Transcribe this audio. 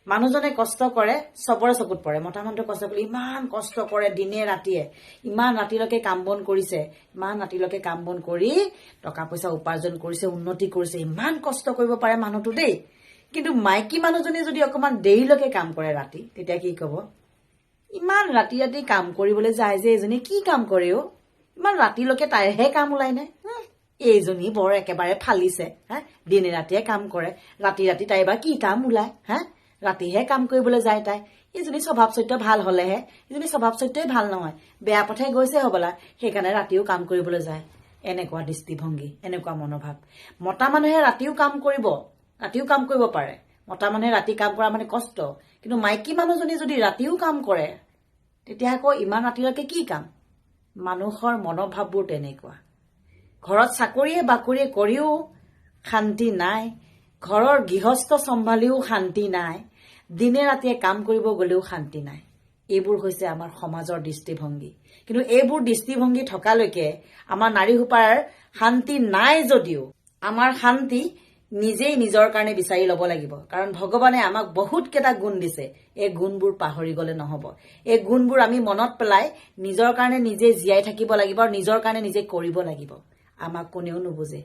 মানুহজনে কষ্ট কৰে চবৰে চকুত পৰে মতা মানুহটো কষ্ট কৰি ইমান কষ্ট কৰে দিনে ৰাতিয়ে ইমান ৰাতিলৈকে কাম বন কৰিছে ইমান ৰাতিলৈকে কাম বন কৰি টকা পইচা উপাৰ্জন কৰিছে উন্নতি কৰিছে ইমান কষ্ট কৰিব পাৰে মানুহটো দেই কিন্তু মাইকী মানুহজনী যদি অকমান দেৰিলৈকে কাম কৰে ৰাতি তেতিয়া কি কব ইমান ৰাতি ৰাতি কাম কৰিবলৈ যায় যে এজনী কি কাম কৰে অ ইমান ৰাতিলৈকে তাইৰহে কাম ওলাই নে এইজনী বৰ একেবাৰে ফালিছে হা দিনে ৰাতিয়ে কাম কৰে ৰাতি ৰাতি তাই বা কি কাম ওলাই হা ৰাতিহে কাম কৰিবলৈ যায় তাই এইজনী স্বভাৱ চৰিত্ৰ ভাল হলেহে এইজনী স্বভাৱ চৰিত্ৰই ভাল নহয় বেয়া পথে গৈছে হবলা সেইকাৰণে ৰাতিও কাম কৰিবলৈ যায় এনেকুৱা দৃষ্টিভংগী এনেকুৱা মনোভাৱ মতা মানুহে ৰাতিও কাম কৰিব পাৰে মতা মানুহে ৰাতি কাম কৰা মানে কষ্ট কিন্তু মাইকী মানুহজনী যদি ৰাতিও কাম কৰে তেতিয়া আকৌ ইমান ৰাতিলৈকে কি কাম মানুহৰ মনোভাৱবোৰ তেনেকুৱা ঘৰত চাকৰিয়ে বাকৰিয়ে কৰিও শান্তি নাই ঘৰৰ গৃহস্থ চম্ভালিও শান্তি নাই দিনে ৰাতিয়ে কাম কৰিব গলেও শান্তি নাই এইবোৰ হৈছে আমাৰ সমাজৰ দৃষ্টিভংগী কিন্তু এইবোৰ দৃষ্টিভংগী থকালৈকে আমাৰ নাৰী হুপাৰ শান্তি নাই যদিও আমাৰ শান্তি নিজেই নিজৰ কাৰণে বিচাৰি ল'ব লাগিব কাৰণ ভগৱানে আমাক বহুত কেইটা গুণ দিছে এই গুণবোৰ পাহৰি গলে নহব এই গুণবোৰ আমি মনত পেলাই নিজৰ কাৰণে নিজে জীয়াই থাকিব লাগিব আৰু নিজৰ কাৰণে নিজে কৰিব লাগিব আমাক কোনেও নুবুজে